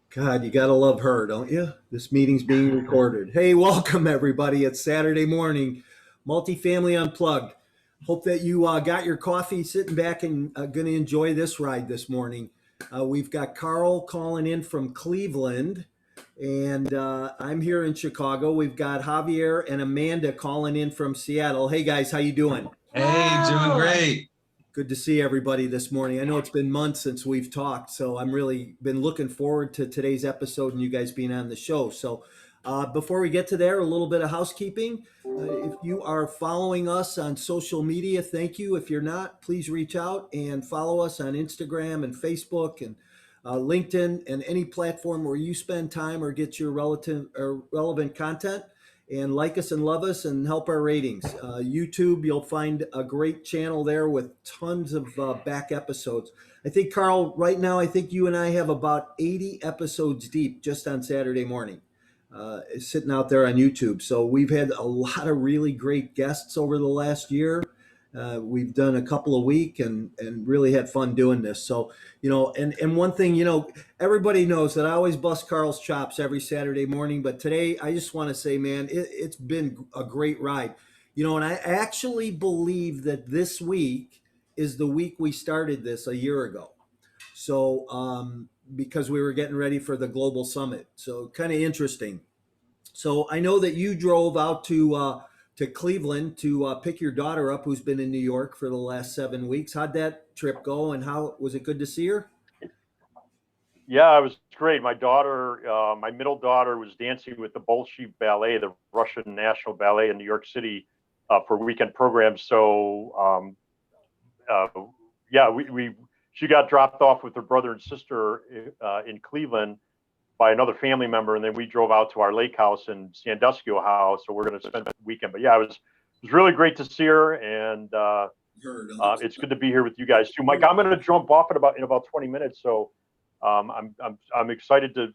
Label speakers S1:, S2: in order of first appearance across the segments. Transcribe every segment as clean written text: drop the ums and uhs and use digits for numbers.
S1: God, you gotta love her, don't you? This meeting's being recorded. Hey, welcome everybody. It's Saturday morning, Multifamily Unplugged. Hope that you got your coffee, sitting back and going to enjoy this ride this morning. We've got Carl calling in from Cleveland, and I'm here in Chicago. We've got Javier and Amanda calling in from Seattle. Hey guys, how you doing?
S2: Hey, doing great.
S1: Good to see everybody this morning. I know it's been months since we've talked, so I'm really been looking forward to today's episode and you guys being on the show. So, before we get to there, a little bit of housekeeping. If you are following us on social media, thank you. If you're not, please reach out and follow us on Instagram and Facebook and LinkedIn and any platform where you spend time or get your relative or relevant content, and like us and love us and help our ratings. YouTube, you'll find a great channel there with tons of back episodes. I think, Carl, right now, I think you and I have about 80 episodes deep just on Saturday morning, sitting out there on YouTube. So we've had a lot of really great guests over the last year. We've done a couple a week and really had fun doing this. So, and one thing, everybody knows that I always bust Carl's chops every Saturday morning, but today I just want to say, man, it's been a great ride. And I actually believe that this week is the week we started this a year ago. So, because we were getting ready for the global summit. So kind of interesting. So I know that you drove out to Cleveland to pick your daughter up, who's been in New York for the last 7 weeks. How'd that trip go, and how was it good to see her?
S3: Yeah, it was great. My daughter, my middle daughter, was dancing with the Bolshoi Ballet, the Russian National Ballet in New York City, for weekend programs. So, yeah, she got dropped off with her brother and sister in Cleveland by another family member, and then we drove out to our lake house in Sandusky, Ohio. So we're going to spend the weekend. But yeah, it was really great to see her, and it's good to be here with you guys too. Mike, I'm going to jump off in about 20 minutes. So I'm excited to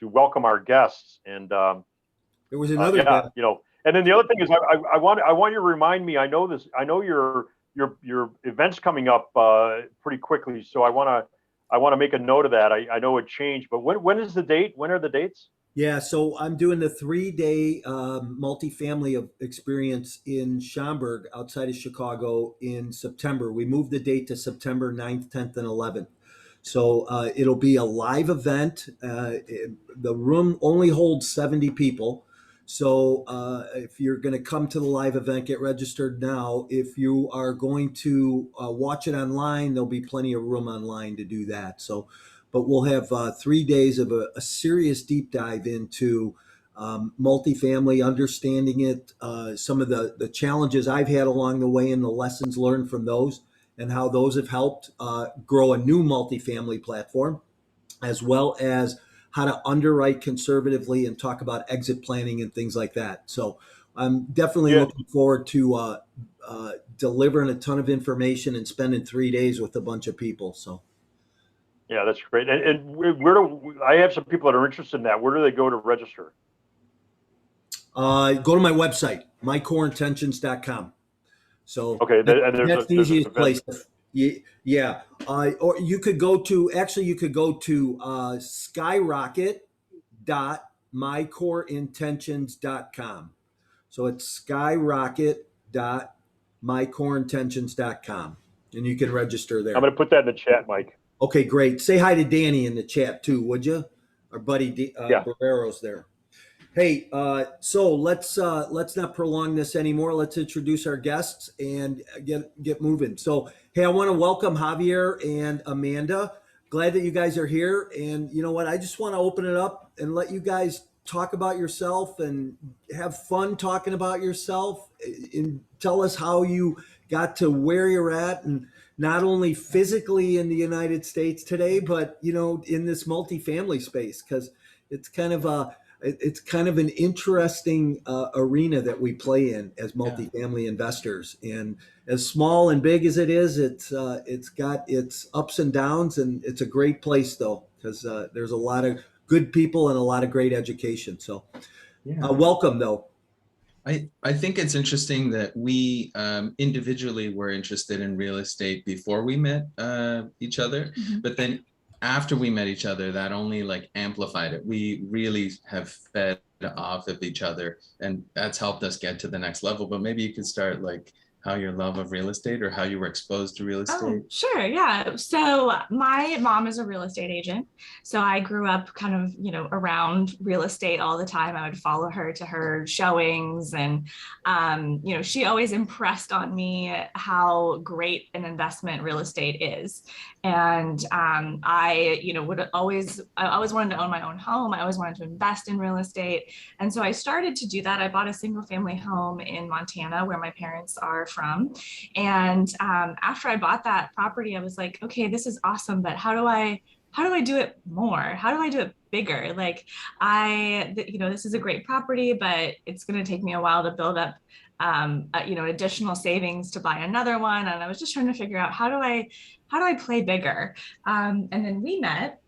S3: welcome our guests. And
S1: there was another guy.
S3: And then the other thing is I want you to remind me. I know your event's coming up pretty quickly, so I want to make a note of that. I know it changed, but when is the date? When are the dates?
S1: Yeah, so I'm doing the 3-day multifamily experience in Schaumburg outside of Chicago in September. We moved the date to September 9th, 10th, and 11th. So it'll be a live event. The room only holds 70 people. So if you're going to come to the live event, get registered now. If you are going to watch it online, there'll be plenty of room online to do that. So, but we'll have 3 days of a serious deep dive into multifamily, understanding it, some of the challenges I've had along the way and the lessons learned from those, and how those have helped grow a new multifamily platform, as well as how to underwrite conservatively and talk about exit planning and things like that. So I'm definitely looking forward to delivering a ton of information and spending 3 days with a bunch of people. So.
S3: Yeah, that's great. And I have some people that are interested in that. Where do they go to register?
S1: Go to my website, mycoreintentions.com. So
S3: okay,
S1: that's the easiest place. Yeah. Or you could go to skyrocket.mycoreintentions.com. So it's skyrocket.mycoreintentions.com. And you can register there.
S3: I'm going to put that in the chat, Mike.
S1: Okay, great. Say hi to Danny in the chat too, would you? Our buddy Barrero's there. Hey, so let's not prolong this anymore. Let's introduce our guests and get moving. So, hey, I want to welcome Javier and Amanda. Glad that you guys are here. And you know what? I just want to open it up and let you guys talk about yourself and have fun talking about yourself, and tell us how you got to where you're at, and not only physically in the United States today, but in this multifamily space, because it's kind of an interesting arena that we play in as multifamily investors. And as small and big as it is, it's got its ups and downs, and it's a great place though, because there's a lot of good people and a lot of great education. So welcome though.
S2: I think it's interesting that we individually were interested in real estate before we met each other, but then after we met each other, that only like amplified it. We really have fed off of each other, and that's helped us get to the next level. But maybe you could start like how your love of real estate or how you were exposed to real estate.
S4: Oh, sure. Yeah. So my mom is a real estate agent. So I grew up kind of, around real estate all the time. I would follow her to her showings. And, she always impressed on me how great an investment real estate is. And I always wanted to own my own home. I always wanted to invest in real estate. And so I started to do that. I bought a single family home in Montana, where my parents are from. And after I bought that property, I was like, okay, this is awesome, but how do I do it more? How do I do it bigger? Like this is a great property, but it's going to take me a while to build up, additional savings to buy another one. And I was just trying to figure out how do I play bigger? And then we met.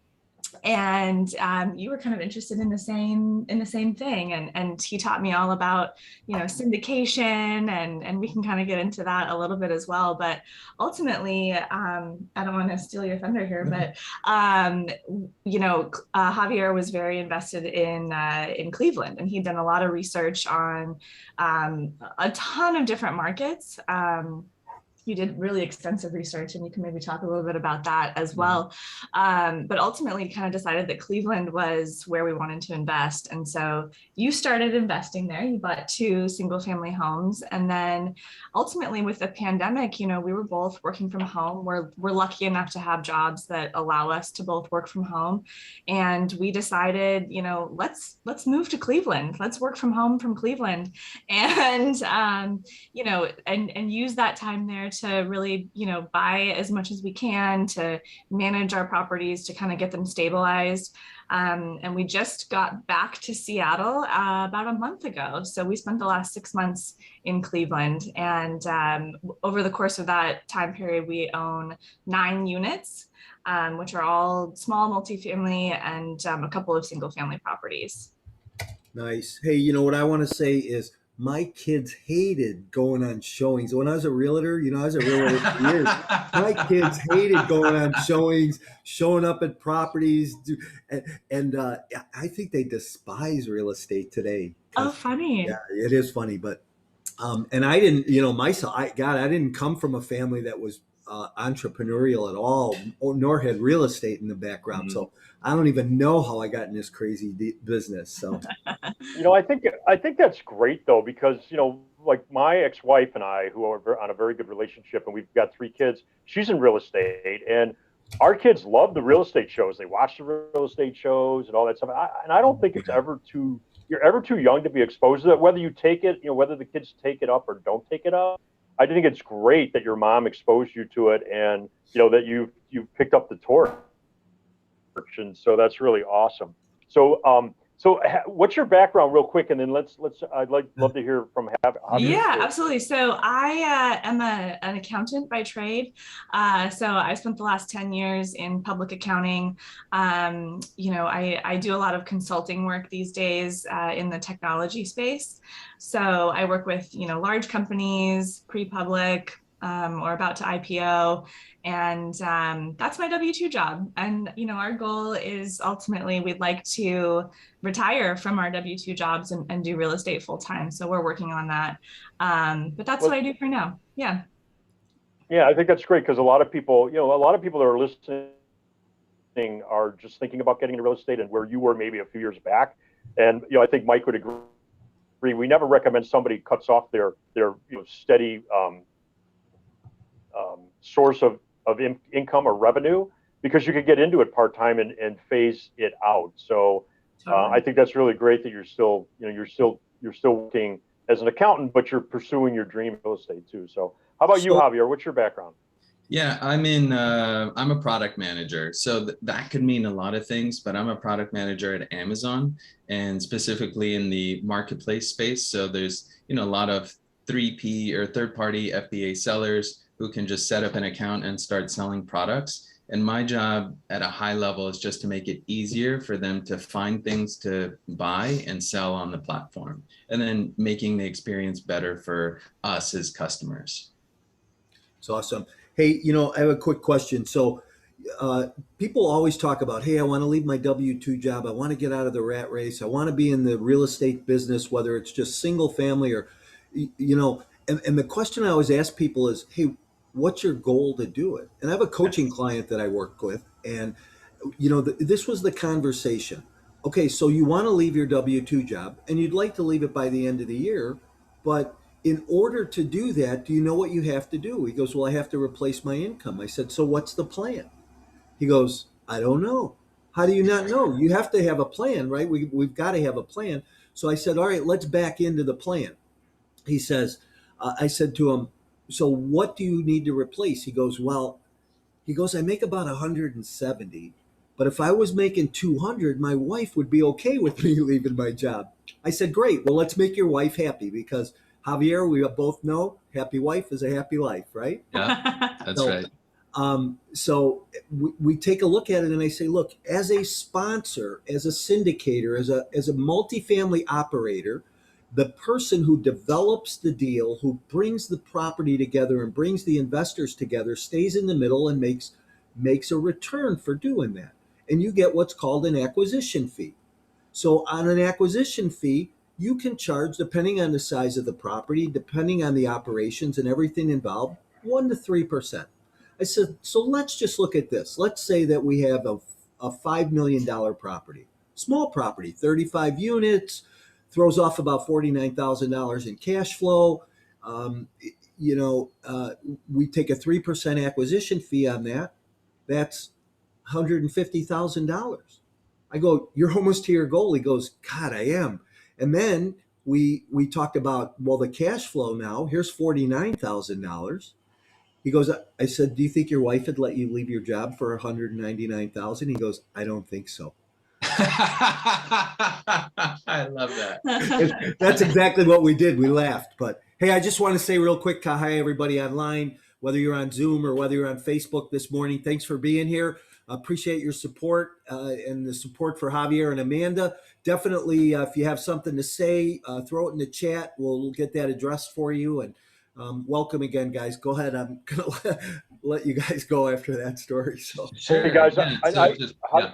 S4: And you were kind of interested in the same thing, and he taught me all about syndication, and we can kind of get into that a little bit as well. But ultimately, I don't want to steal your thunder here, but Javier was very invested in Cleveland, and he'd done a lot of research on a ton of different markets. You did really extensive research, and you can maybe talk a little bit about that as well. But ultimately kind of decided that Cleveland was where we wanted to invest. And so you started investing there. You bought 2 single family homes. And then ultimately with the pandemic, we were both working from home. We're lucky enough to have jobs that allow us to both work from home. And we decided, let's move to Cleveland. Let's work from home from Cleveland. And, and use that time there to really, buy as much as we can, to manage our properties, to kind of get them stabilized. And we just got back to Seattle about a month ago. So we spent the last 6 months in Cleveland. And over the course of that time period, we own 9 units, which are all small multifamily and a couple of single family properties.
S1: Nice. Hey, what I want to say is my kids hated going on showings. When I was a realtor, I was a realtor for years. My kids hated going on showings, showing up at properties. And I think they despise real estate today.
S4: Oh, funny.
S1: Yeah, it is funny. But, and I didn't, myself, I didn't come from a family that was entrepreneurial at all, nor had real estate in the background.
S2: Mm-hmm.
S1: So I don't even know how I got in this crazy business. So,
S3: I think that's great though, because like my ex-wife and I, who are on a very good relationship, and we've got 3 kids. She's in real estate, and our kids love the real estate shows. They watch the real estate shows and all that stuff. And I don't think it's you're ever too young to be exposed to it. Whether you take it, whether the kids take it up or don't take it up. I think it's great that your mom exposed you to it, and that you've picked up the torch, and so that's really awesome. So what's your background, real quick, and then I'd love to hear from Javier.
S4: Yeah, absolutely. So I am an accountant by trade. So I spent the last 10 years in public accounting. I do a lot of consulting work these days in the technology space. So I work with, large companies, pre-public, or about to IPO. And that's my W-2 job. And, our goal is ultimately we'd like to retire from our W-2 jobs and do real estate full time. So we're working on that. But that's what I do for now. Yeah.
S3: Yeah, I think that's great, because a lot of people that are listening are just thinking about getting into real estate, and where you were maybe a few years back. And, I think Mike would agree. We never recommend somebody cuts off their steady source of income or revenue, because you could get into it part-time and phase it out. So I think that's really great that you're still working as an accountant, but you're pursuing your dream real estate too. So how about you, Javier? What's your background?
S2: Yeah, I'm a product manager. So that could mean a lot of things, but I'm a product manager at Amazon, and specifically in the marketplace space. So there's, a lot of 3P or third-party FBA sellers who can just set up an account and start selling products. And my job at a high level is just to make it easier for them to find things to buy and sell on the platform, and then making the experience better for us as customers.
S1: It's awesome. Hey, I have a quick question. So, people always talk about, hey, I want to leave my W-2 job. I want to get out of the rat race. I want to be in the real estate business, whether it's just single family or, and the question I always ask people is, hey, what's your goal to do it? And I have a coaching client that I work with, and, this was the conversation. Okay, so you want to leave your W-2 job and you'd like to leave it by the end of the year, but in order to do that, do you know what you have to do? He goes, well, I have to replace my income. I said, so what's the plan? He goes, I don't know. How do you not know? You have to have a plan, right? We've got to have a plan. So I said, all right, let's back into the plan. He says, I said to him, so what do you need to replace? He goes, I make about 170, but if I was making 200, my wife would be okay with me leaving my job. I said, great. Well, let's make your wife happy because Javier, we both know happy wife is a happy life, right?
S2: Yeah, that's
S1: So,
S2: right.
S1: So we take a look at it and I say, look, as a sponsor, as a syndicator, as a multifamily operator, the person who develops the deal, who brings the property together and brings the investors together, stays in the middle and makes a return for doing that. And you get what's called an acquisition fee. So on an acquisition fee, you can charge, depending on the size of the property, depending on the operations and everything involved, 1 to 3%. I said, so let's just look at this. Let's say that we have a $5 million property, small property, 35 units, throws off about $49,000 in cash flow. We take a 3% acquisition fee on that. That's $150,000. I go, you're almost to your goal. He goes, God, I am. And then we talked about, well, the cash flow now, here's $49,000. He goes, I said, do you think your wife would let you leave your job for $199,000? He goes, I don't think so.
S2: I love that.
S1: That's exactly what we did. We laughed. But hey, I just want to say real quick, hi, everybody online, whether you're on Zoom or whether you're on Facebook this morning. Thanks for being here. Appreciate your support and the support for Javier and Amanda. Definitely, if you have something to say, throw it in the chat. We'll get that addressed for you. And welcome again, guys. Go ahead. I'm going to let you guys go after that story. So,
S2: Sure.
S3: Hey guys,
S2: Yeah,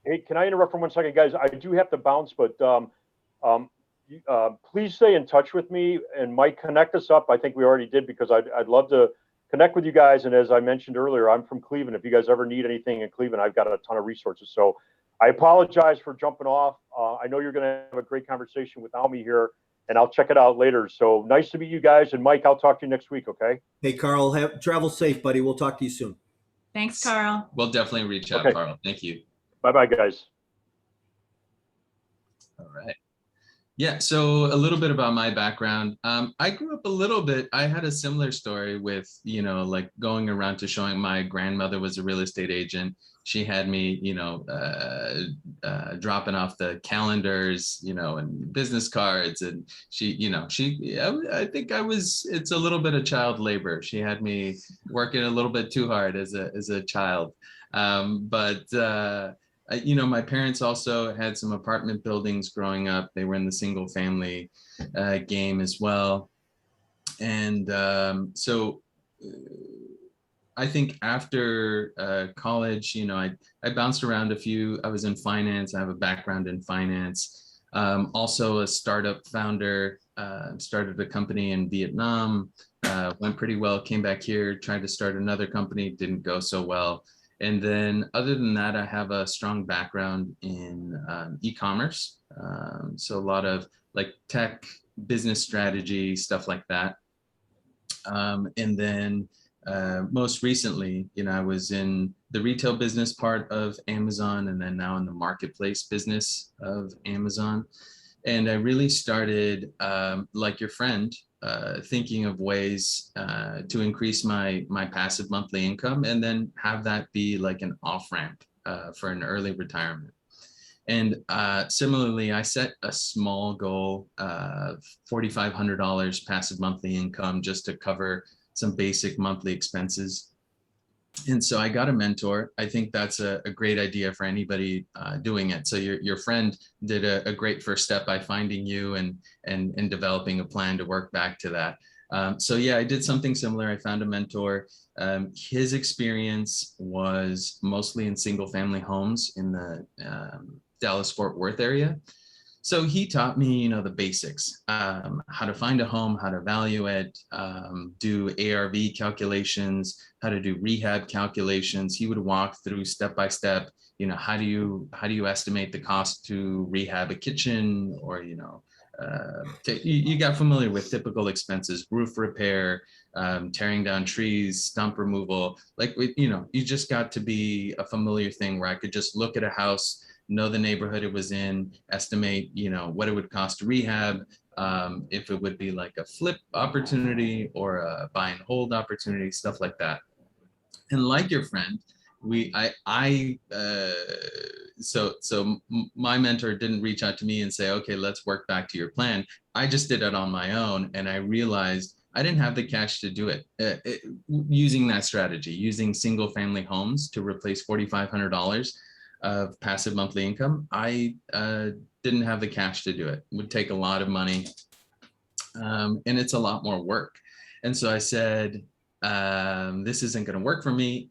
S3: hey, can I interrupt for 1 second, guys? I do have to bounce, but please stay in touch with me and Mike, connect us up. I think we already did because I'd love to connect with you guys. And as I mentioned earlier, I'm from Cleveland. If you guys ever need anything in Cleveland, I've got a ton of resources. So I apologize for jumping off. I know you're going to have a great conversation without me here, and I'll check it out later. So nice to meet you guys. And Mike, I'll talk to you next week. Okay.
S1: hey, Carl, travel safe, buddy. We'll talk to you soon.
S4: Thanks, Carl.
S2: we'll definitely reach out,
S3: Okay.
S2: Carl. Thank you.
S3: Bye-bye, guys.
S2: All right. Yeah, so a little bit about my background. I grew up a little bit. I had a similar story with, like going around to showing. My grandmother was a real estate agent. She had me, dropping off the calendars, and business cards. And I think it's a little bit of child labor. She had me working a little bit too hard as a child. My parents also had some apartment buildings growing up. They were in the single family game as well. And so I think after college, I bounced around a few. I was in finance. I have a background in finance. Also a startup founder, started a company in Vietnam, went pretty well, came back here, tried to start another company, didn't go so well. And then other than that, I have a strong background in e-commerce. So a lot of like tech, business strategy, stuff like that. And then most recently, I was in the retail business part of Amazon, and then now in the marketplace business of Amazon. And I really started, like your friend, thinking of ways to increase my passive monthly income, and then have that be like an off-ramp for an early retirement. And similarly, I set a small goal of $4,500 passive monthly income just to cover some basic monthly expenses. And so I got a mentor. I think that's a great idea for anybody doing it. So your friend did a great first step by finding you and developing a plan to work back to that. So yeah, I did something similar. I found a mentor. His experience was mostly in single family homes in the Dallas Fort Worth area. So he taught me, the basics, how to find a home, how to value it, do ARV calculations, how to do rehab calculations. He would walk through step by step, how do you estimate the cost to rehab a kitchen, or, you got familiar with typical expenses, roof repair, tearing down trees, stump removal. Like, you just got to be a familiar thing where I could just look at a house, know the neighborhood it was in, estimate, what it would cost to rehab, if it would be like a flip opportunity or a buy and hold opportunity, stuff like that. And like your friend, my mentor didn't reach out to me and say, okay, let's work back to your plan. I just did it on my own, and I realized I didn't have the cash to do it. Using that strategy, using single family homes to replace $4,500 of passive monthly income, I didn't have the cash to do it. It would take a lot of money, and it's a lot more work. And so I said, this isn't going to work for me.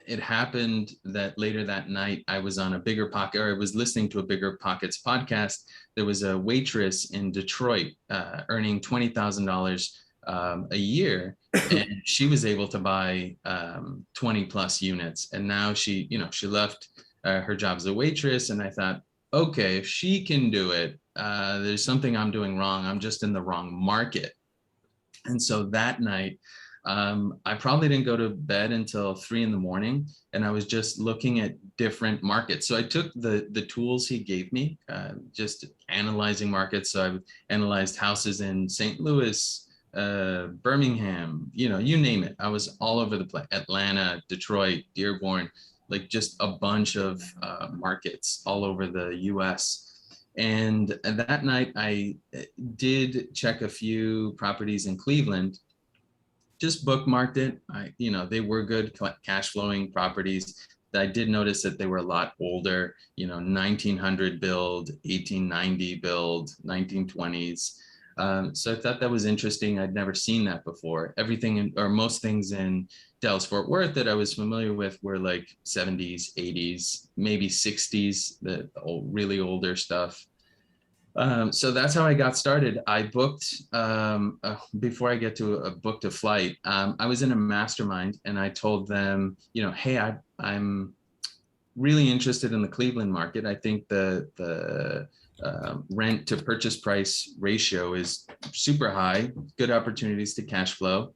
S2: It happened that later that night, I was on a Bigger Pocket, or I was listening to a Bigger Pockets podcast. There was a waitress in Detroit earning $20,000 a year, and she was able to buy 20 plus units. And now she left her job as a waitress. And I thought, okay, if she can do it, there's something I'm doing wrong. I'm just in the wrong market. And so that night, I probably didn't go to bed until 3 a.m, and I was just looking at different markets. So I took the tools he gave me, just analyzing markets. So I analyzed houses in St. Louis, Birmingham, you name it. I was all over the place: Atlanta, Detroit, Dearborn, like just a bunch of markets all over the US. And that night I did check a few properties in Cleveland, just bookmarked it. They were good cash flowing properties. I did notice that they were a lot older, 1900 build, 1890 build, 1920s. So I thought that was interesting. I'd never seen that before. Most things in Dallas Fort Worth that I was familiar with were like 70s, 80s, maybe 60s, the really older stuff. So that's how I got started. I booked, before I get to booked a flight, I was in a mastermind, and I told them, hey, I'm really interested in the Cleveland market. I think the rent to purchase price ratio is super high, good opportunities to cash flow.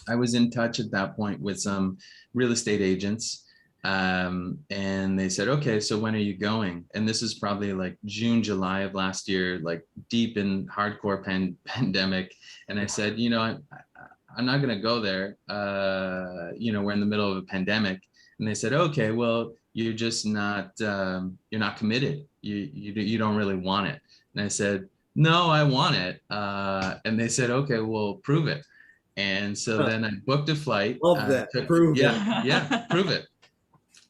S2: I was in touch at that point with some real estate agents. And they said, okay, so when are you going? And this is probably like June, July of last year, like deep in hardcore pandemic. And I said, I'm not going to go there. We're in the middle of a pandemic. And they said, okay, well, you're just not, you're not committed. You don't really want it. And I said, no, I want it. And they said, okay, well, prove it. And so then I booked a flight.
S1: Love that. Prove it.
S2: Yeah, prove it.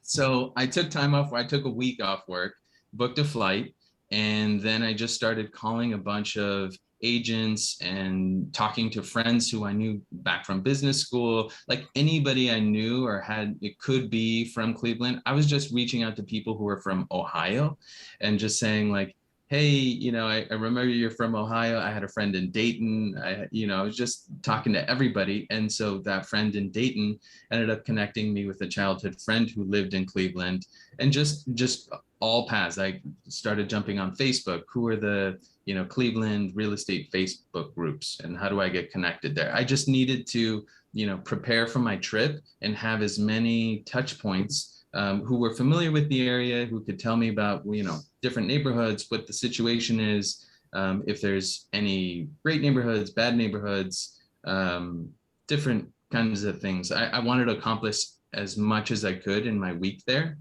S2: So I took time off. I took a week off work, booked a flight, and then I just started calling a bunch of agents and talking to friends who I knew back from business school, like anybody I knew or had, it could be from Cleveland. I was just reaching out to people who were from Ohio and just saying like, hey, I remember you're from Ohio. I had a friend in Dayton. I was just talking to everybody. And so that friend in Dayton ended up connecting me with a childhood friend who lived in Cleveland, and just all paths. I started jumping on Facebook. Who are the, Cleveland real estate Facebook groups, and how do I get connected there? I just needed to, prepare for my trip and have as many touch points who were familiar with the area, who could tell me about, different neighborhoods, what the situation is, if there's any great neighborhoods, bad neighborhoods, different kinds of things. I wanted to accomplish as much as I could in my week there.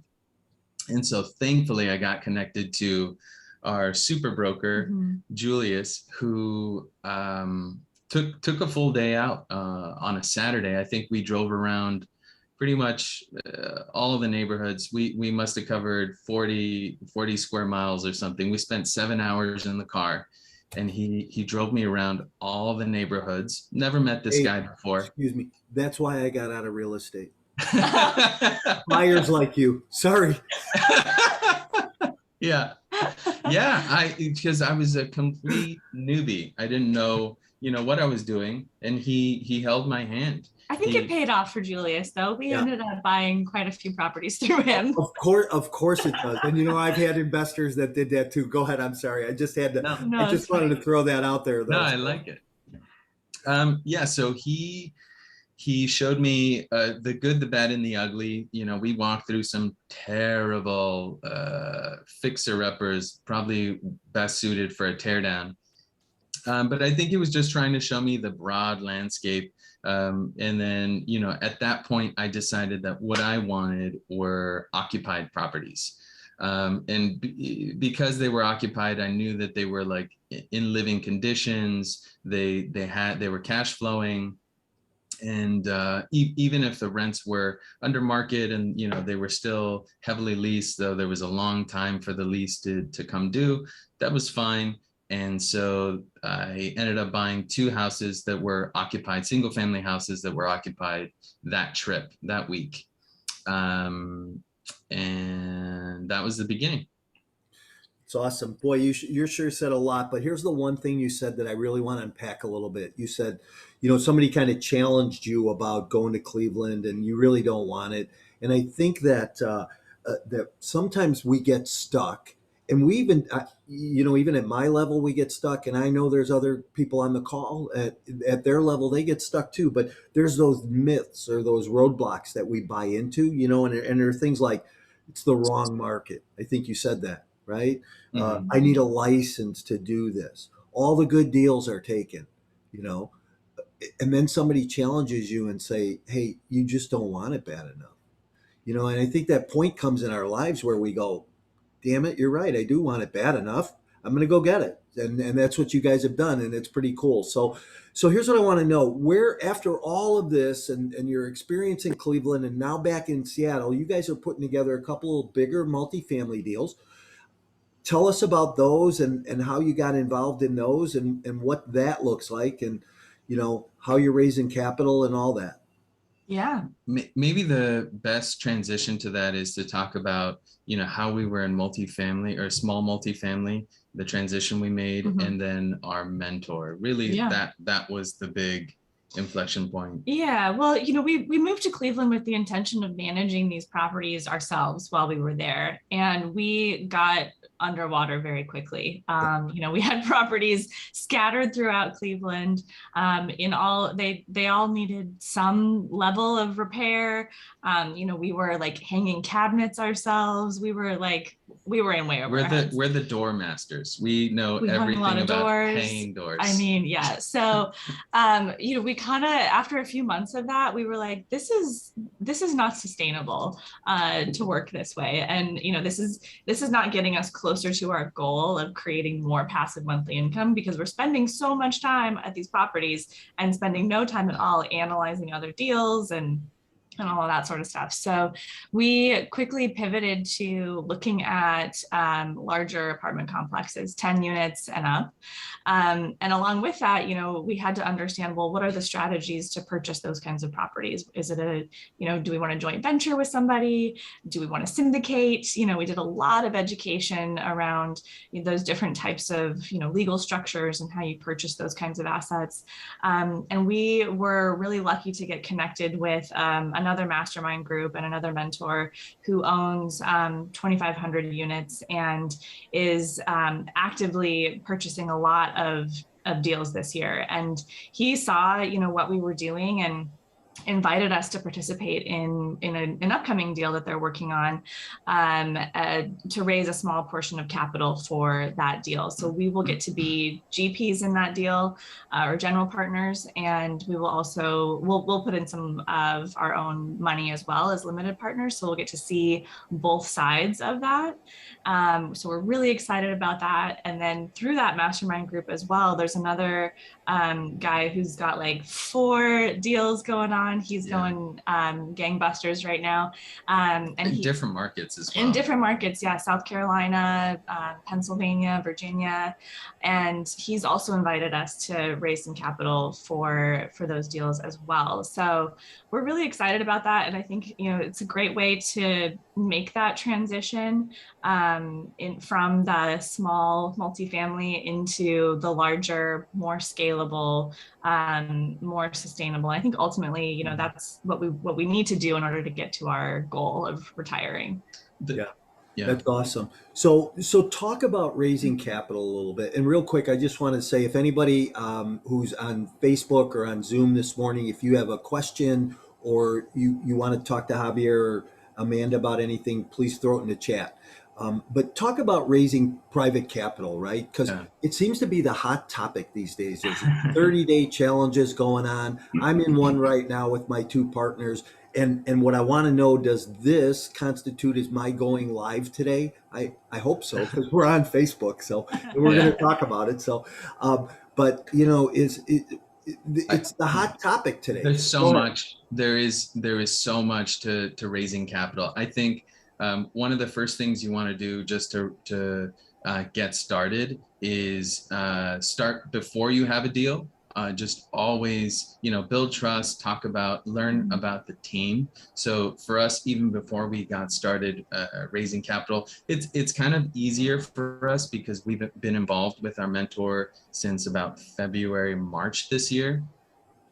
S2: And so thankfully I got connected to our super broker, Julius, who took a full day out on a Saturday. I think we drove around pretty much all of the neighborhoods. We must have covered 40 square miles or something. We spent 7 hours in the car, and he drove me around all the neighborhoods. Never met this
S1: Hey,
S2: guy before.
S1: excuse me. That's why I got out of real estate. Buyers like you. Sorry.
S2: Yeah. Yeah, because I was a complete newbie. I didn't know, what I was doing, and he held my hand.
S4: I think it paid off for Julius, though. We
S1: Yeah.
S4: ended up buying quite a few properties through him.
S1: Of course it does. And I've had investors that did that too. Go ahead. I'm sorry. I just had to.
S2: No,
S1: I just wanted to throw that out there, though.
S2: no, I like it. Yeah, so he showed me the good, the bad, and the ugly. We walked through some terrible fixer-uppers, probably best suited for a teardown. But I think he was just trying to show me the broad landscape. And then, at that point, I decided that what I wanted were occupied properties. And because they were occupied, I knew that they were like in living conditions. They were cash flowing. And even if the rents were under market and they were still heavily leased, though there was a long time for the lease to come due, that was fine. And so I ended up buying 2 houses that were occupied, single family houses that were occupied that week. And that was the beginning.
S1: It's awesome. Boy, you sure said a lot, but here's the one thing you said that I really want to unpack a little bit. You said, somebody kind of challenged you about going to Cleveland and you really don't want it. And I think that that sometimes we get stuck, and we even, even at my level, we get stuck. And I know there's other people on the call at their level, they get stuck too. But there's those myths or those roadblocks that we buy into, and there are things like it's the wrong market. I think you said that, right?
S2: Mm-hmm.
S1: I need a license to do this. All the good deals are taken, and then somebody challenges you and say, hey, you just don't want it bad enough. And I think that point comes in our lives where we go, damn it, you're right. I do want it bad enough. I'm going to go get it. And that's what you guys have done. And it's pretty cool. So here's what I want to know. Where, after all of this and your experience in Cleveland and now back in Seattle, you guys are putting together a couple of bigger multifamily deals. Tell us about those and how you got involved in those and what that looks like and, how you're raising capital and all that.
S4: Yeah.
S2: Maybe the best transition to that is to talk about, how we were in multifamily or small multifamily, the transition we made,
S4: Mm-hmm.
S2: and then our mentor. Really, that was the big inflection point.
S4: Yeah, well, we moved to Cleveland with the intention of managing these properties ourselves while we were there, and we got underwater very quickly. We had properties scattered throughout Cleveland. They all needed some level of repair. We were like hanging cabinets ourselves. We were in way over our heads.
S2: We're the door masters. We know everything about
S4: doors.
S2: hanging doors.
S4: I mean, yeah. So, we kind of, after a few months of that, we were like, this is not sustainable to work this way. And, this is not getting us closer to our goal of creating more passive monthly income, because we're spending so much time at these properties and spending no time at all analyzing other deals and all of that sort of stuff. So we quickly pivoted to looking at larger apartment complexes, 10 units and up. And along with that, we had to understand, well, what are the strategies to purchase those kinds of properties? Is it do we want to joint venture with somebody? Do we want to syndicate? We did a lot of education around those different types of, legal structures and how you purchase those kinds of assets. And we were really lucky to get connected with another mastermind group and another mentor who owns 2,500 units and is actively purchasing a lot of deals this year. And he saw, what we were doing and invited us to participate in an upcoming deal that they're working on to raise a small portion of capital for that deal. So we will get to be GPs in that deal or general partners, and we will also we'll put in some of our own money as well as limited partners. So we'll get to see both sides of that. So we're really excited about that. And then through that mastermind group as well, there's another guy who's got like 4 deals going on. He's
S2: Yeah.
S4: going gangbusters right now. And
S2: In
S4: he,
S2: different markets as well.
S4: in different markets, yeah, South Carolina, Pennsylvania, Virginia, and he's also invited us to raise some capital for those deals as well. So we're really excited about that, and I think it's a great way to make that transition from the small multifamily into the larger, more scalable, more sustainable. I think ultimately, that's what we need to do in order to get to our goal of retiring.
S1: Yeah.
S2: Yeah.
S1: That's awesome. So talk about raising capital a little bit. And real quick, I just want to say, if anybody who's on Facebook or on Zoom this morning, if you have a question or you want to talk to Javier or Amanda about anything, please throw it in the chat. But talk about raising private capital, right? Because it seems to be the hot topic these days. There's 30-day challenges going on. I'm in one right now with my 2 partners. And what I want to know, does this constitute as my going live today? I hope so, because we're on Facebook, so we're going to talk about it. So, but it's the hot topic today.
S2: There's so much. There is so much to raising capital. I think one of the first things you want to do just to get started is start before you have a deal. Just always, build trust, learn about the team. So for us, even before we got started raising capital, it's kind of easier for us because we've been involved with our mentor since about February, March this year.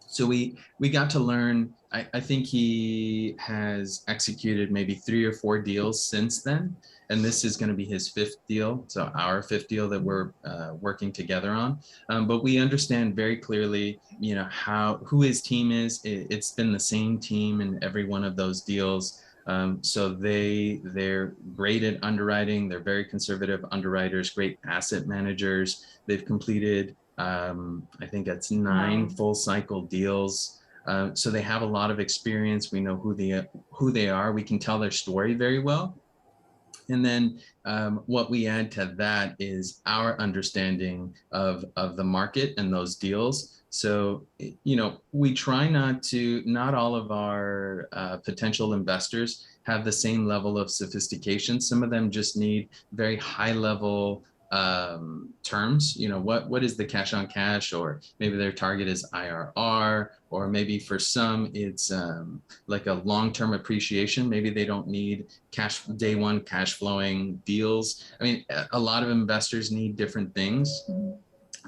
S2: So we got to learn. I think he has executed maybe 3 or 4 deals since then, and this is going to be his 5th deal, so our 5th deal that we're working together on. But we understand very clearly, who his team is. It's been the same team in every one of those deals. So they're great at underwriting. They're very conservative underwriters, great asset managers. They've completed I think that's 9 full cycle deals. So they have a lot of experience. We know who they are. We can tell their story very well. And then what we add to that is our understanding of the market and those deals. So, we try not all of our potential investors have the same level of sophistication. Some of them just need very high level terms. What is the cash on cash, or maybe their target is IRR, or maybe for some it's like a long-term appreciation. Maybe they don't need day one cash flowing deals. I mean, a lot of investors need different things.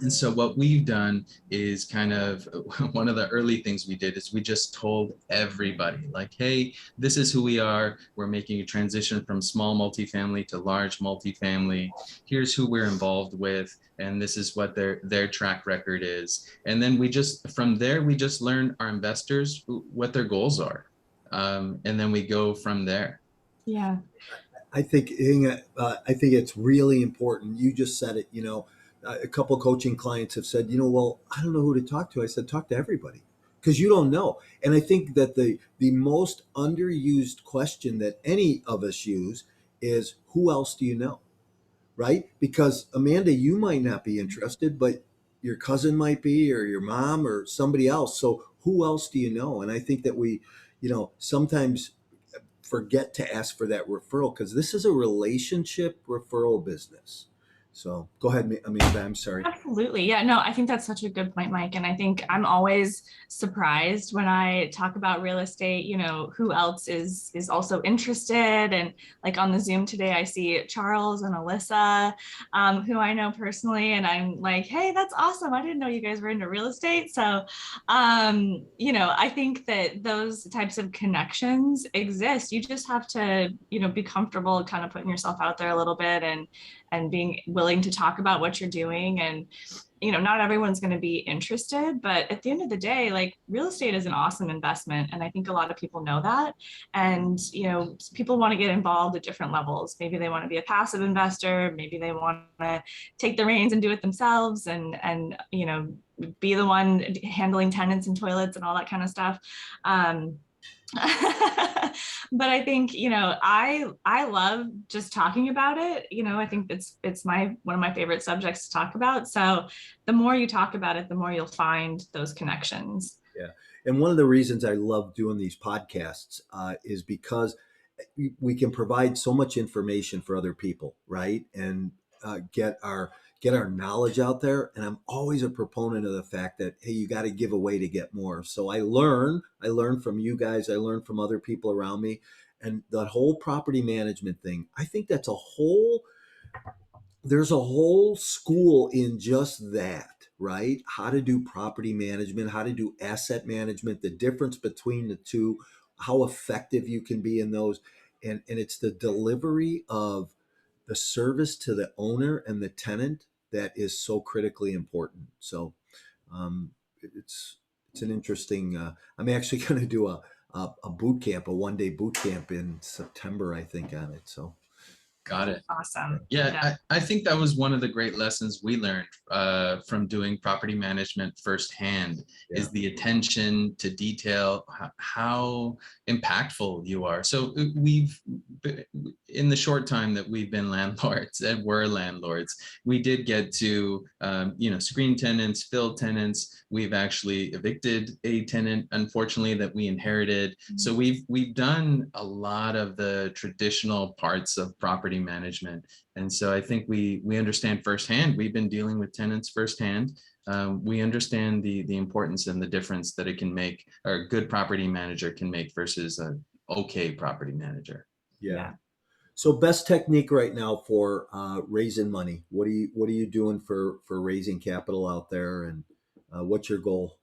S2: And so what we've done is kind of one of the early things we did is we just told everybody, like, hey, this is who we are. We're making a transition from small multifamily to large multifamily. Here's who we're involved with, and this is what their track record is. And then from there, we just learn our investors what their goals are. And then we go from there.
S4: Yeah.
S1: I think it's really important. You just said it, a couple of coaching clients have said, well, I don't know who to talk to. I said, talk to everybody, because you don't know. And I think that the most underused question that any of us use is, who else do you know? Right? Because Amanda, you might not be interested, but your cousin might be, or your mom, or somebody else. So who else do you know? And I think that we, sometimes forget to ask for that referral, because this is a relationship referral business. So go ahead, Amanda. I'm sorry.
S4: Absolutely. Yeah, no, I think that's such a good point, Mike. And I think I'm always surprised when I talk about real estate, who else is also interested. And like on the Zoom today, I see Charles and Alyssa, who I know personally. And I'm like, hey, that's awesome. I didn't know you guys were into real estate. So, I think that those types of connections exist. You just have to, be comfortable kind of putting yourself out there a little bit and being willing to talk about what you're doing. And, not everyone's going to be interested, but at the end of the day, like, real estate is an awesome investment. And I think a lot of people know that. And, people want to get involved at different levels. Maybe they want to be a passive investor. Maybe they want to take the reins and do it themselves and be the one handling tenants and toilets and all that kind of stuff. But I think, I love just talking about it. I think it's one of my favorite subjects to talk about. So the more you talk about it, the more you'll find those connections.
S1: Yeah. And one of the reasons I love doing these podcasts is because we can provide so much information for other people, right? And get our knowledge out there. And I'm always a proponent of the fact that, hey, you got to give away to get more. So I learn from you guys, I learn from other people around me. And the whole property management thing, I think there's a whole school in just that, right? How to do property management, how to do asset management, the difference between the two, how effective you can be in those. And it's the delivery of the service to the owner and the tenant that is so critically important. So um, it's an interesting. I'm actually going to do a boot camp, a 1-day boot camp in September, I think, on it. So
S2: Got it.
S4: Awesome.
S2: Yeah, I think that was one of the great lessons we learned from doing property management firsthand is the attention to detail, how impactful you are. So in the short time that we've been landlords and were landlords, we did get to, screen tenants, fill tenants. We've actually evicted a tenant, unfortunately, that we inherited. So we've done a lot of the traditional parts of property management. And so I think we understand firsthand. We've been dealing with tenants firsthand. We understand the importance and the difference that it can make, or a good property manager can make versus a okay property manager.
S1: yeah. So best technique right now for raising money. What are you doing for raising capital out there, and what's your goal?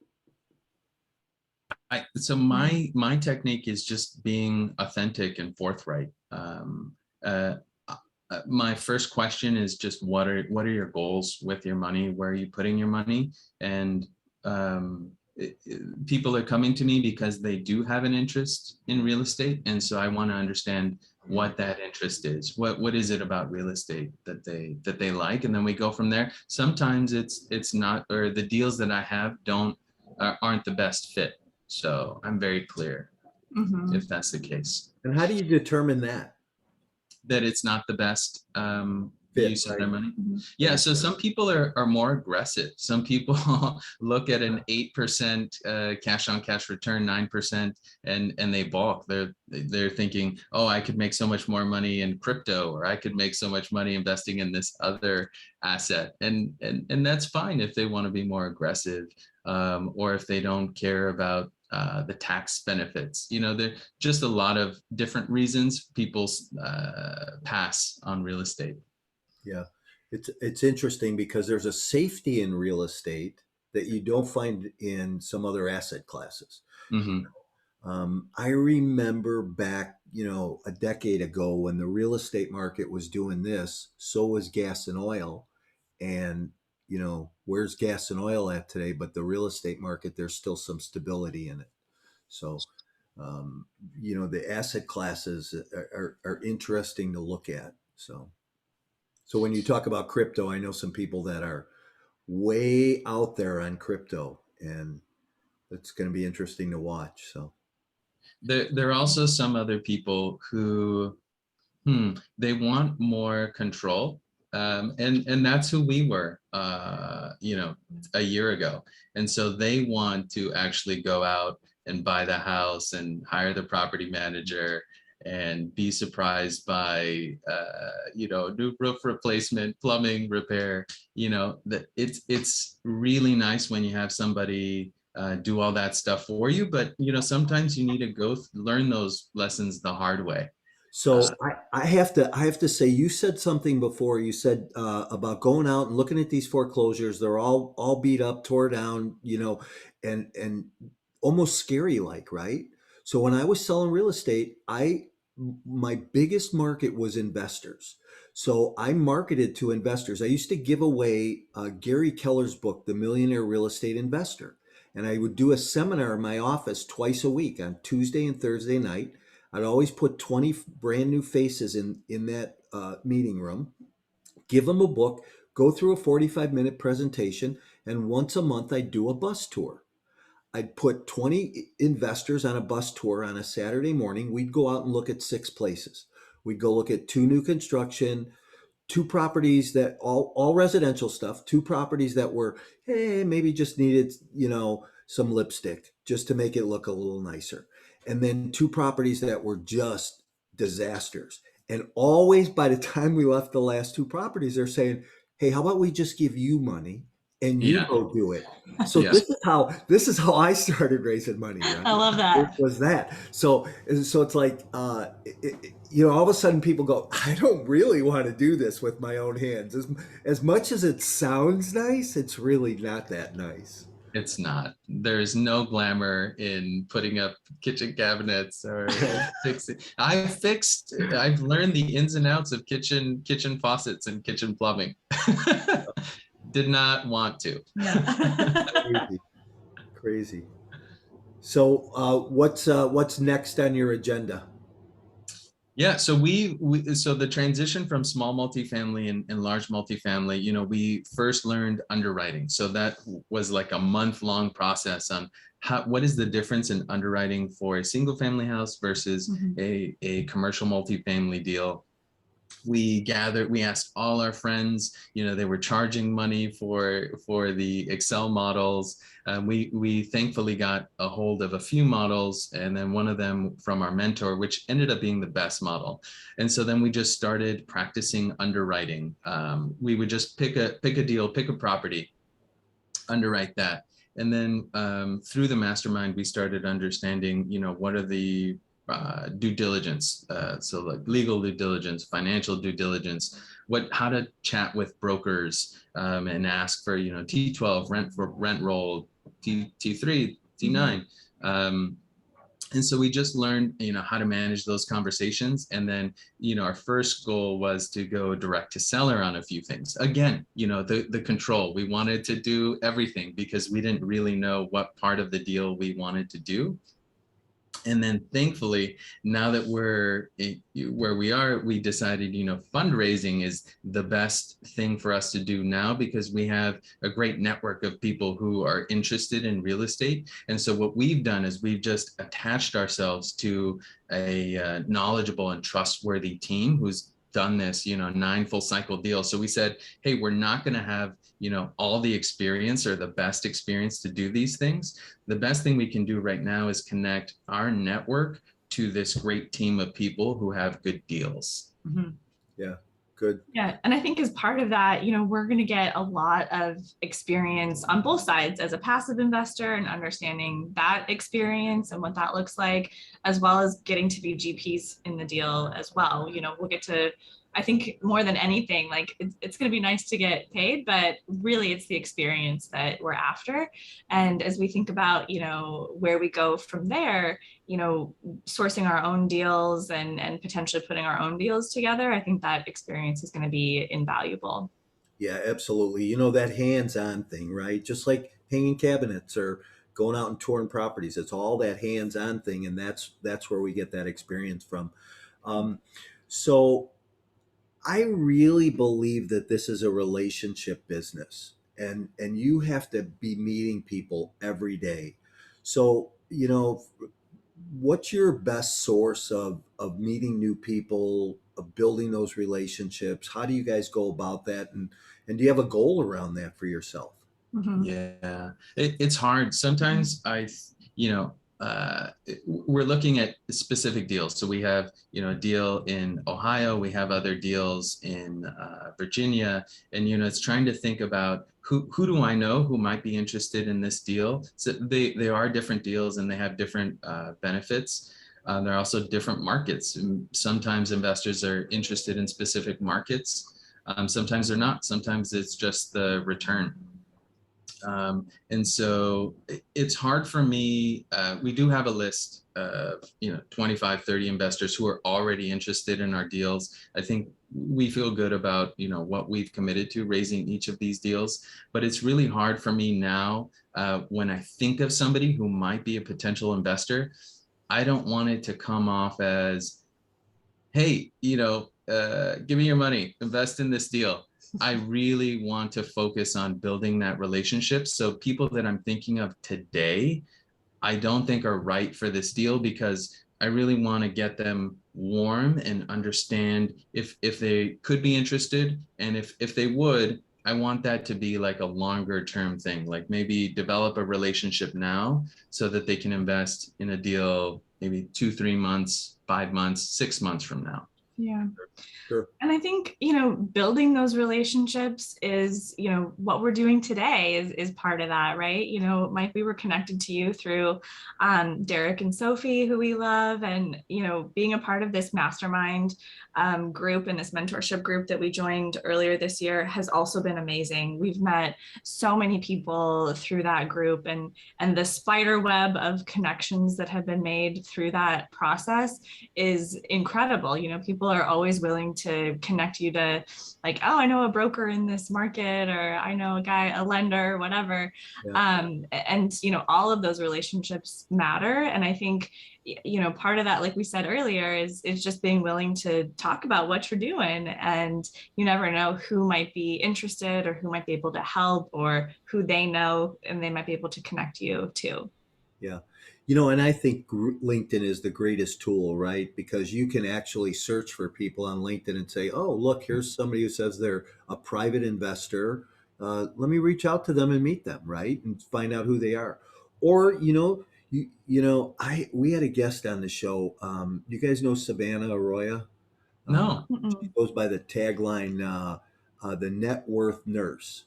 S2: So my technique is just being authentic and forthright. My first question is just what are your goals with your money? Where are you putting your money? And people are coming to me because they do have an interest in real estate, and so I want to understand what that interest is. What is it about real estate that they like, and then we go from there. Sometimes it's not, or the deals that I have aren't the best fit. So I'm very clear if that's the case.
S1: And how do you determine that?
S2: That it's not the best
S1: Fit,
S2: use of
S1: right?
S2: their money. Yeah, so some people are more aggressive. Some people look at an 8% cash on cash return, 9%, and they balk. They're thinking, oh, I could make so much more money in crypto, or I could make so much money investing in this other asset. And that's fine if they want to be more aggressive, or if they don't care about the tax benefits. There are just a lot of different reasons people pass on real estate.
S1: Yeah, it's interesting because there's a safety in real estate that you don't find in some other asset classes. I remember back, a decade ago when the real estate market was doing this, so was gas and oil. And, where's gas and oil at today? But the real estate market, there's still some stability in it. So, the asset classes are interesting to look at. So when you talk about crypto, I know some people that are way out there on crypto, and it's going to be interesting to watch. So
S2: there are also some other people who they want more control. And that's who we were, a year ago. And so they want to actually go out and buy the house and hire the property manager and be surprised by, new roof replacement, plumbing repair. That it's really nice when you have somebody do all that stuff for you. But, sometimes you need to go learn those lessons the hard way.
S1: So I have to say, you said something before. You said about going out and looking at these foreclosures. They're all beat up, tore down, and almost scary like, right? So when I was selling real estate, my biggest market was investors. So I marketed to investors. I used to give away Gary Keller's book, The Millionaire Real Estate Investor. And I would do a seminar in my office twice a week on Tuesday and Thursday night. I'd always put 20 brand new faces in that meeting room, give them a book, go through a 45-minute presentation, and once a month I'd do a bus tour. I'd put 20 investors on a bus tour on a Saturday morning. We'd go out and look at 6 places. We'd go look at 2 new construction, 2 properties that all residential stuff, 2 properties that were, hey, maybe just needed, some lipstick just to make it look a little nicer. And then 2 properties that were just disasters. And always by the time we left the last 2 properties, they're saying, hey, how about we just give you money and you
S2: Yeah.
S1: go do it? So
S2: Yeah.
S1: this is how I started raising money, right?
S4: I love that.
S1: It was that. So it's like, all of a sudden people go, I don't really want to do this with my own hands. As much as it sounds nice, it's really not that nice.
S2: It's not. There's no glamour in putting up kitchen cabinets or fixing. I've learned the ins and outs of kitchen faucets and kitchen plumbing. Did not want to.
S4: Yeah.
S1: Crazy. So what's next on your agenda?
S2: Yeah, so so the transition from small multifamily and large multifamily, we first learned underwriting. So that was like a month-long process on what is the difference in underwriting for a single family house versus a commercial multifamily deal. We asked all our friends, they were charging money for the Excel models. We thankfully got a hold of a few models, and then one of them from our mentor, which ended up being the best model. And so then we just started practicing underwriting. We would just pick a deal, pick a property, underwrite that. And then through the mastermind, we started understanding, what are the due diligence, so like legal due diligence, financial due diligence, how to chat with brokers and ask for T12 rent roll, T3, T9, and so we just learned how to manage those conversations. And then our first goal was to go direct to seller on a few things. Again, the control. We wanted to do everything because we didn't really know what part of the deal we wanted to do. And then thankfully, now that we're where we are, we decided, fundraising is the best thing for us to do now because we have a great network of people who are interested in real estate. And so what we've done is we've just attached ourselves to a knowledgeable and trustworthy team who's done this, 9 full cycle deals. So we said, hey, we're not going to have, all the experience or the best experience to do these things. The best thing we can do right now is connect our network to this great team of people who have good deals.
S4: Mm-hmm.
S1: Yeah. Good.
S4: Yeah. And I think as part of that, we're going to get a lot of experience on both sides as a passive investor and understanding that experience and what that looks like, as well as getting to be GPs in the deal as well. We'll get to, I think more than anything, like it's going to be nice to get paid, but really it's the experience that we're after. And as we think about, where we go from there, sourcing our own deals and potentially putting our own deals together, I think that experience is going to be invaluable.
S1: Yeah, absolutely. That hands-on thing, right? Just like hanging cabinets or going out and touring properties. It's all that hands-on thing. And that's where we get that experience from. So I really believe that this is a relationship business and you have to be meeting people every day. So, what's your best source of meeting new people, of building those relationships? How do you guys go about that? And do you have a goal around that for yourself?
S4: Mm-hmm.
S2: Yeah, it's hard. Sometimes we're looking at specific deals. So we have, a deal in Ohio, we have other deals in Virginia, and, it's trying to think about who do I know who might be interested in this deal. So they are different deals and they have different benefits. There are also different markets. Sometimes investors are interested in specific markets. Sometimes they're not. Sometimes it's just the return. And so it's hard for me. We do have a list of 25, 30 investors who are already interested in our deals. I think we feel good about what we've committed to raising each of these deals, but it's really hard for me now when I think of somebody who might be a potential investor. I don't want it to come off as, hey, give me your money, invest in this deal. I really want to focus on building that relationship. So people that I'm thinking of today, I don't think are right for this deal, because I really want to get them warm and understand if they could be interested, and if they would, I want that to be like a longer term thing, like maybe develop a relationship now so that they can invest in a deal maybe 2, 3 months, 5 months, 6 months from now.
S4: Yeah.
S1: Sure.
S4: And I think, building those relationships is, what we're doing today is part of that, right? Mike, we were connected to you through Derek and Sophie, who we love, and, being a part of this mastermind group and this mentorship group that we joined earlier this year has also been amazing. We've met so many people through that group, and the spider web of connections that have been made through that process is incredible. People are always willing to connect you to, like, oh, I know a broker in this market, or I know a lender, whatever.
S1: Yeah.
S4: And all of those relationships matter. And I think, part of that, like we said earlier, is just being willing to talk about what you're doing. And you never know who might be interested, or who might be able to help, or who they know and they might be able to connect you to.
S1: Yeah. And I think LinkedIn is the greatest tool, right? Because you can actually search for people on LinkedIn and say, oh, look, here's somebody who says they're a private investor. Let me reach out to them and meet them, right? And find out who they are. Or, we had a guest on the show. You guys know Savannah Arroyo?
S2: No.
S1: She goes by the tagline, the net worth nurse.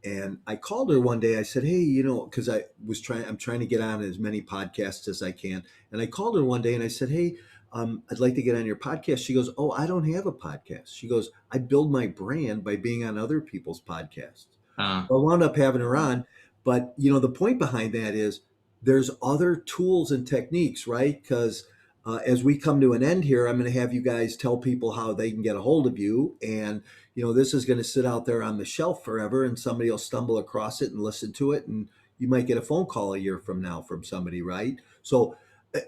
S1: And I called her one day. I said, hey, because I'm trying to get on as many podcasts as I can. And I called her one day and I said, hey, I'd like to get on your podcast. She goes, oh, I don't have a podcast. She goes, I build my brand by being on other people's podcasts. So I wound up having her on. But, the point behind that is there's other tools and techniques, right? Because as we come to an end here, I'm going to have you guys tell people how they can get a hold of you. And this is going to sit out there on the shelf forever, and somebody will stumble across it and listen to it, and you might get a phone call a year from now from somebody, right? So I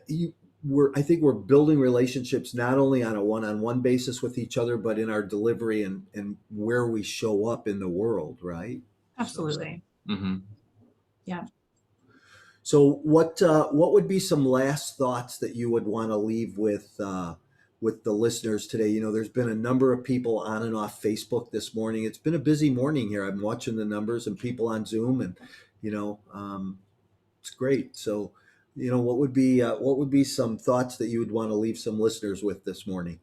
S1: think we're building relationships not only on a one-on-one basis with each other, but in our delivery and where we show up in the world, right?
S4: Absolutely.
S2: Mm-hmm.
S4: Yeah.
S1: So what would be some last thoughts that you would want to leave with the listeners today? There's been a number of people on and off Facebook this morning. It's been a busy morning here. I'm watching the numbers and people on Zoom, and it's great. So, what would be some thoughts that you would want to leave some listeners with this morning?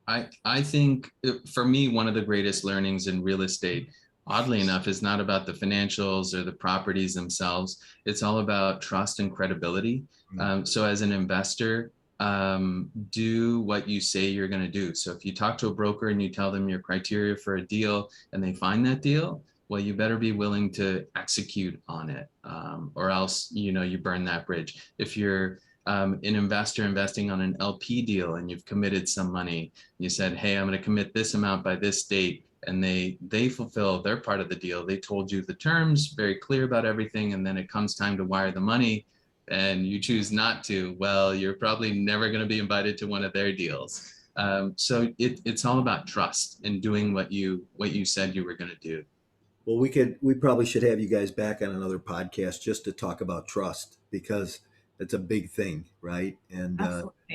S2: I think for me, one of the greatest learnings in real estate, oddly enough, is not about the financials or the properties themselves. It's all about trust and credibility. So as an investor, do what you say you're going to do. So if you talk to a broker and you tell them your criteria for a deal and they find that deal, well, you better be willing to execute on it, or else, you burn that bridge. If you're an investor investing on an LP deal and you've committed some money, you said, hey, I'm going to commit this amount by this date, and they fulfill their part of the deal. They told you the terms, very clear about everything, and then it comes time to wire the money and you choose not to, well, you're probably never going to be invited to one of their deals. So it's all about trust and doing what you said you were going to do.
S1: Well, we probably should have you guys back on another podcast just to talk about trust, because it's a big thing, right? And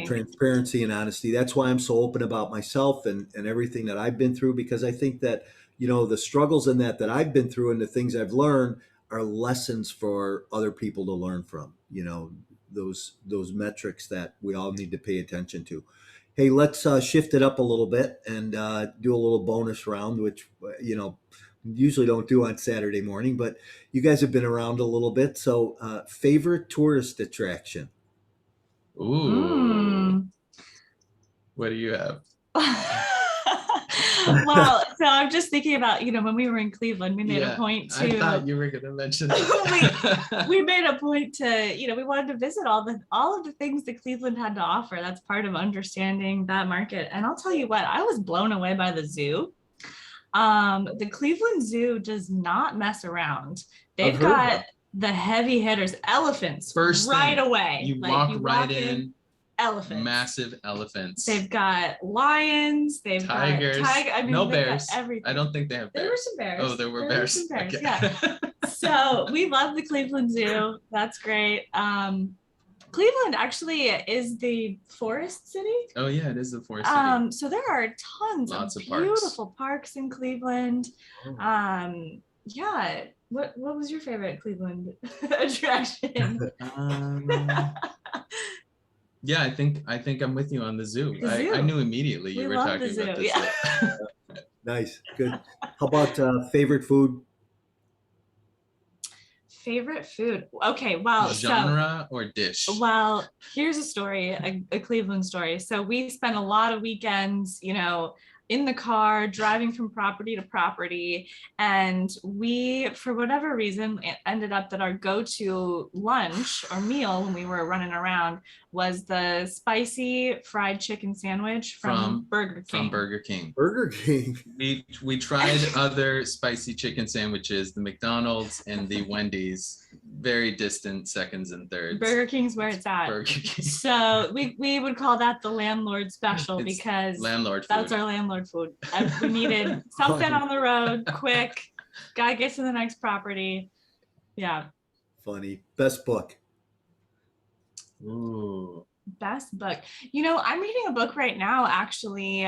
S1: transparency and honesty. That's why I'm so open about myself and everything that I've been through, because I think that, the struggles in that I've been through and the things I've learned are lessons for other people to learn from, those metrics that we all need to pay attention to. Hey, let's shift it up a little bit and do a little bonus round, which, usually don't do on Saturday morning, but you guys have been around a little bit. So favorite tourist attraction?
S2: Ooh. What do you have?
S4: Well, so I'm just thinking about, when we were in Cleveland, we made a point to.
S2: I thought you were going to mention that.
S4: we made a point to, we wanted to visit all of the things that Cleveland had to offer. That's part of understanding that market. And I'll tell you what, I was blown away by the zoo. The Cleveland Zoo does not mess around. They've got the heavy hitters, elephants,
S2: first
S4: right away.
S2: You walk right in.
S4: Elephants,
S2: massive elephants.
S4: They've got lions. They've
S2: tigers.
S4: got
S2: no bears.
S4: everything.
S2: I don't think they have bears.
S4: There were some bears.
S2: Oh, there were bears.
S4: Some bears,
S2: okay.
S4: Yeah. So we love the Cleveland Zoo. That's great. Cleveland actually is the forest city.
S2: Oh yeah, it is the forest city.
S4: So there are tons
S2: Lots
S4: of
S2: of parks.
S4: beautiful parks in Cleveland.
S1: Oh.
S4: Yeah. What was your favorite Cleveland attraction?
S2: Yeah, I think I'm with you on the zoo.
S4: The zoo.
S2: I knew immediately you
S4: We
S2: were
S4: love the
S2: talking about
S4: zoo,
S2: this.
S4: yeah.
S1: Nice, good. How about favorite food?
S4: Favorite food. Okay, well,
S2: Genre or dish?
S4: Well, here's a story, a Cleveland story. So we spent a lot of weekends, in the car, driving from property to property. And we, for whatever reason, it ended up that our go-to lunch or meal when we were running around was the spicy fried chicken sandwich from Burger King.
S2: From Burger King.
S1: Burger King.
S2: We tried other spicy chicken sandwiches, the McDonald's and the Wendy's, very distant seconds and thirds.
S4: Burger King's where it's at.
S2: Burger King.
S4: So we would call that the landlord special
S2: It's
S4: because
S2: landlord food.
S4: that's our landlord food. We needed something on the road, quick. Gotta get to the next property. Yeah.
S1: Funny. Best book.
S2: Ooh.
S4: Best book. I'm reading a book right now, actually.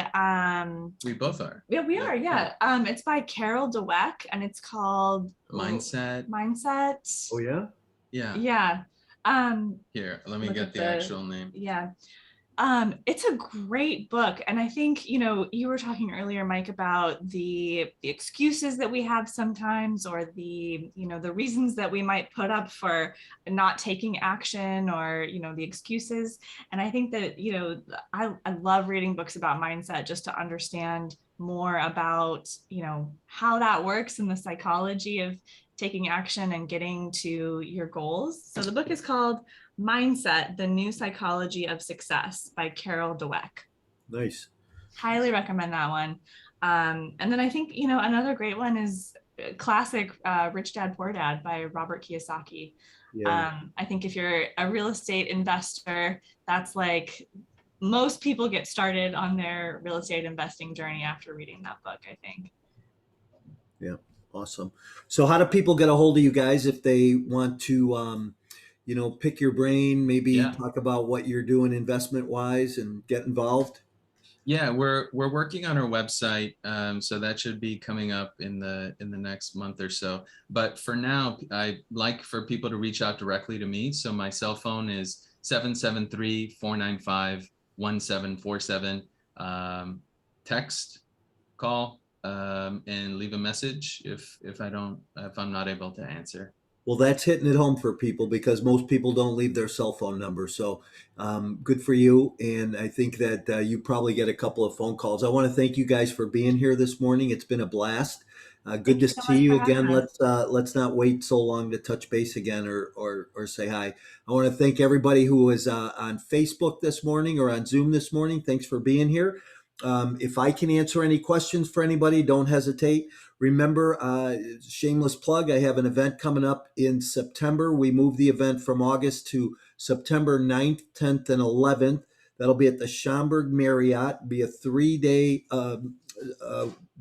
S2: We both are.
S4: Yeah, we are. Yeah. It's by Carol Dweck, and it's called
S2: Mindset.
S1: Oh yeah.
S2: Yeah.
S4: Yeah.
S2: Here, let me
S4: Look
S2: get
S4: at
S2: the actual name.
S4: Yeah. It's a great book. And I think, you were talking earlier, Mike, about the excuses that we have sometimes, or the reasons that we might put up for not taking action, or, the excuses. And I think that, I love reading books about mindset just to understand more about, how that works and the psychology of taking action and getting to your goals. So the book is called Mindset, The New Psychology of Success by Carol Dweck.
S1: Nice.
S4: Highly recommend that one. And then I think, another great one is classic Rich Dad, Poor Dad by Robert Kiyosaki.
S1: Yeah.
S4: I think if you're a real estate investor, that's like most people get started on their real estate investing journey after reading that book, I think.
S1: Yeah. Awesome. So how do people get a hold of you guys if they want to, pick your brain, maybe talk about what you're doing investment wise and get involved?
S2: Yeah, we're working on our website, so that should be coming up in the next month or so. But for now, I'd like for people to reach out directly to me. So my cell phone is 773-495-1747. Text, call, and leave a message if I'm not able to answer.
S1: Well, that's hitting it home for people because most people don't leave their cell phone number. So good for you. And I think that you probably get a couple of phone calls. I want to thank you guys for being here this morning. It's been a blast. Good to see you again. Let's not wait so long to touch base again or say hi. I want to thank everybody who was on Facebook this morning or on Zoom this morning. Thanks for being here. If I can answer any questions for anybody, don't hesitate. Remember, shameless plug, I have an event coming up in September. We moved the event from August to September 9th, 10th, and 11th. That'll be at the Schaumburg Marriott. It'll be a 3-day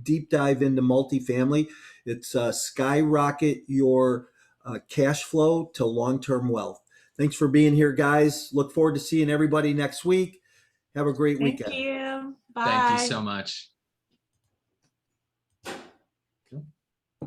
S1: deep dive into multifamily. It's skyrocket your cash flow to long-term wealth. Thanks for being here, guys. Look forward to seeing everybody next week. Have a great weekend.
S4: Thank you. Bye.
S2: Thank you so much.